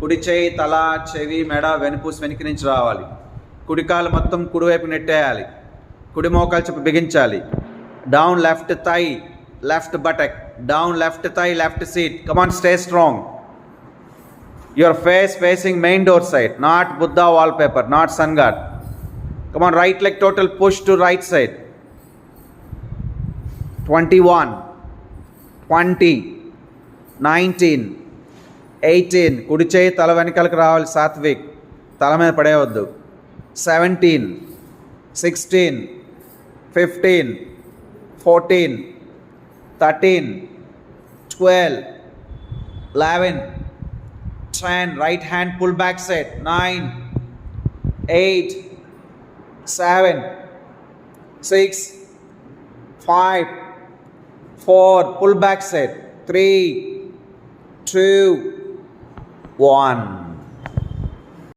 కుడి చేయి తల చెవి మెడ వెనుపూసి వెనక్కి నుంచి రావాలి. కుడి కాలు మొత్తం కుడివైపు నెట్టేయాలి. కుడి మోకాలు చెప్పు బిగించాలి. Down left thigh, left buttock, down left thigh, left seat. Come on, stay strong. Your face facing main door side, not Buddha wallpaper, not sun god. Come on, right leg total push to right side. 21, 20, 19, 18. కుడి చేయి తల వెనకాలకు రావాలి. సాత్విక్, తల మీద పడేయవద్దు. 17, 16, 15, 14, 13, 12, 11, 10. Right hand pull back set. 9, 8, 7, 6, 5, 4. Pull back set. 3, 2, 1.